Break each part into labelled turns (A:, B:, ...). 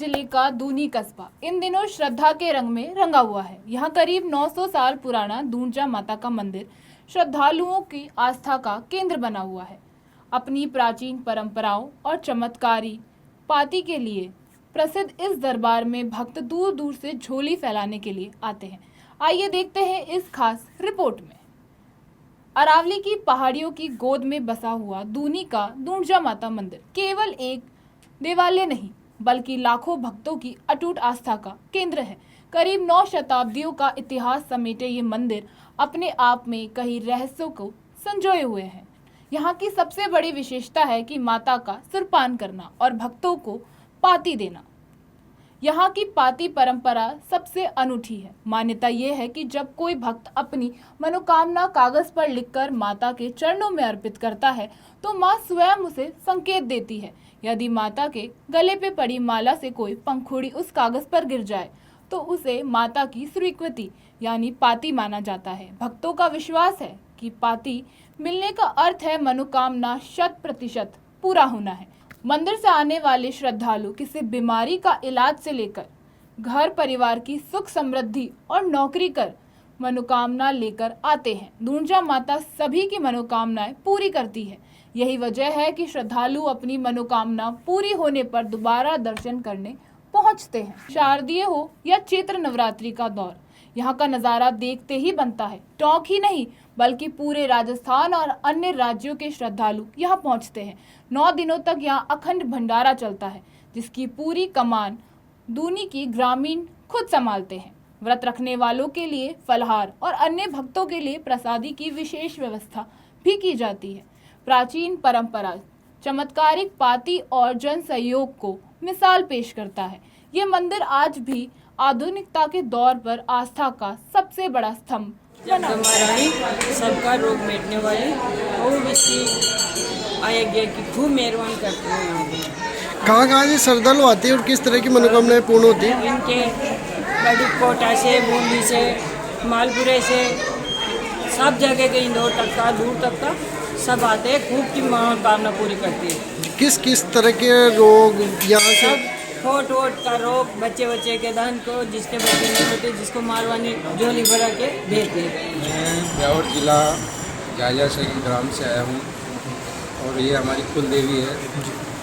A: जिले का दूनी कस्बा इन दिनों श्रद्धा के रंग में रंगा हुआ है। यहाँ करीब 900 साल पुराना दूंजा माता का मंदिर श्रद्धालुओं की आस्था का केंद्र बना हुआ है। अपनी प्राचीन परंपराओं और चमत्कारी पाती के लिए प्रसिद्ध इस दरबार में भक्त दूर दूर से झोली फैलाने के लिए आते हैं। आइए देखते हैं इस खास रिपोर्ट में। अरावली की पहाड़ियों की गोद में बसा हुआ दूनी का दूंजा माता मंदिर केवल एक देवालय नहीं बल्कि लाखों भक्तों की अटूट आस्था का केंद्र है। करीब 9 शताब्दियों का इतिहास समेटे ये मंदिर अपने आप में कई रहस्यों को संजोए हुए है। यहाँ की सबसे बड़ी विशेषता है कि माता का सुरपान करना और भक्तों को पाती देना। यहाँ की पाती परंपरा सबसे अनूठी है। मान्यता यह है कि जब कोई भक्त अपनी मनोकामना कागज पर लिखकर माता के चरणों में अर्पित करता है तो माँ स्वयं उसे संकेत देती है। यदि माता के गले पे पड़ी माला से कोई पंखुड़ी उस कागज पर गिर जाए तो उसे माता की स्वीकृति यानी पाती माना जाता है। भक्तों का विश्वास है कि पाती मिलने का अर्थ है मनोकामना 100% पूरा होना है। मंदिर से आने वाले श्रद्धालु किसी बीमारी का इलाज से लेकर घर परिवार की सुख समृद्धि और नौकरी कर मनोकामना लेकर आते हैं। दूंजा माता सभी की मनोकामनाएं पूरी करती है। यही वजह है कि श्रद्धालु अपनी मनोकामना पूरी होने पर दोबारा दर्शन करने पहुंचते हैं। शारदीय हो या चैत्र नवरात्रि का दौर, यहाँ का नज़ारा देखते ही बनता है। टोंक ही नहीं बल्कि पूरे राजस्थान और अन्य राज्यों के श्रद्धालु यहाँ पहुँचते हैं। 9 दिनों तक यहाँ अखंड भंडारा चलता है जिसकी पूरी कमान दूनी की ग्रामीण खुद संभालते हैं। व्रत रखने वालों के लिए फलहार और अन्य भक्तों के लिए प्रसादी की विशेष व्यवस्था भी की जाती है। प्राचीन परंपरा चमत्कारिक पाती और जन सहयोग को मिसाल पेश करता है। ये मंदिर आज भी आधुनिकता के दौर पर आस्था का सबसे बड़ा स्तंभ बना हुआ है।
B: सबका रोग मिटने वाली और इसकी आज्ञा की खूब मेहरबान करते हैं। यहाँ पे
C: कहाँ से श्रद्धालु आते हैं और किस तरह की मनोकामनाएं पूर्ण होती हैं?
B: इनके बड़ी कोटा से, बूंदी से, मालपुरे से, सब जगह के इंदौर तक का, दूर तक का सब आते हैं। खूब की मनोकामना पूरी करती है।
C: किस तरह के रोग यहाँ से?
B: सब फोट वोट का रोग, बच्चे के धन को, जिसके बच्चे नहीं होते जिसको मारवानी झोली भरा के भेजते हैं।
D: मैं ब्यावर जिला जाजा सही ग्राम से आया हूँ और ये हमारी कुल देवी है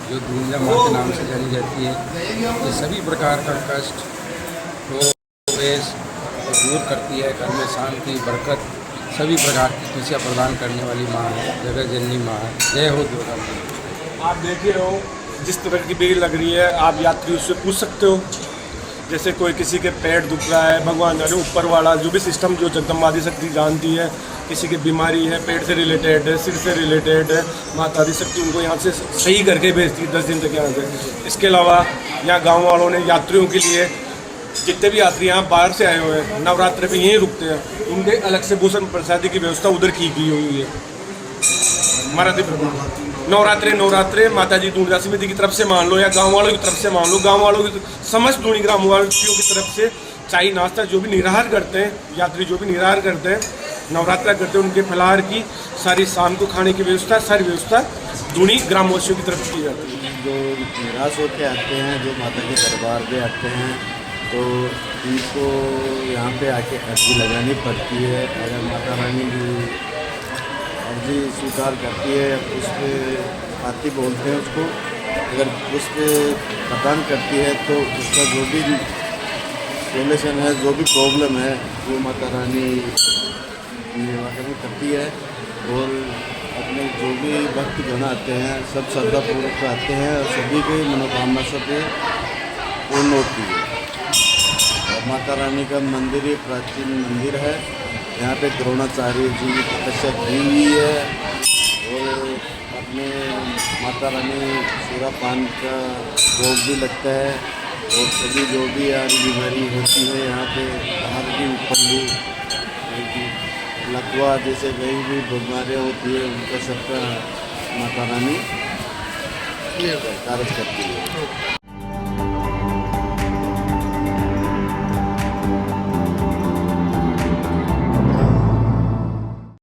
D: जो दूंजा माँ के नाम से जानी जाती है। ये सभी प्रकार का कष्ट रोग वेश दूर करती है। घर में शांति बरकत सभी प्रकार की खुशियाँ प्रदान करने वाली माँ है, जगत जननी माँ है। जय हो दुर्गा माँ।
E: आप देख ही रहे हो जिस तरह की भीड़ लग रही है। आप यात्री उससे पूछ सकते हो, जैसे कोई किसी के पेट दुख रहा है, भगवान जाने ऊपर वाला जो भी सिस्टम जो जगदम्बा आदि शक्ति जानती है। किसी की बीमारी है, पेट से रिलेटेड है, सिर से रिलेटेड है, माता आदि शक्ति उनको यहाँ से सही करके भेजती है 10 दिन तक यहाँ से। इसके अलावा यहाँ गाँव वालों ने यात्रियों के लिए, जितने भी यात्री यहाँ बाहर से आए हुए हैं नवरात्रि पे यहीं रुकते हैं, उनके अलग से भूषण प्रसादी की व्यवस्था उधर की गई हुई है। मराठी नवरात्रे माता जी दूंजा समिति की तरफ से मान लो या गांव वालों की तरफ से मान लो, गांव वालों की समस्त दूनी ग्रामवासियों की तरफ से चाय नाश्ता जो भी निराहार करते हैं, यात्री जो भी निराहार करते हैं, नवरात्रा करते हैं, उनके फलाहार की सारी शाम को खाने की व्यवस्था, सारी व्यवस्था दूनी ग्रामवासियों की तरफ की जाती है।
F: जो निराश होकर आते हैं, जो माता के दरबार पे आते हैं, तो इनको यहाँ पे आके अर्जी लगानी पड़ती है। अगर माता रानी की अर्जी स्वीकार करती है, उस पर पाती बोलते हैं उसको, अगर उस पर प्रदान करती है तो उसका जो भी सोल्यूशन है, जो भी प्रॉब्लम है, वो माता रानी निराकरण करती है। और अपने जो भी भक्त जन आते हैं सब श्रद्धापूर्वक आते हैं और सभी की मनोकामना सब पूर्ण होती है। और माता रानी का मंदिर ये प्राचीन मंदिर है। यहाँ पे द्रोणाचार्य जी की तपस्या की हुई है और अपने माता रानी सूरापान का भोग भी लगता है। और सभी जो भी यार बीमारी होती है यहाँ पे बाहर की उपल्ली लकवा जैसे कहीं भी बीमारियाँ होती है उनका सबका माता रानी कार्य करती है।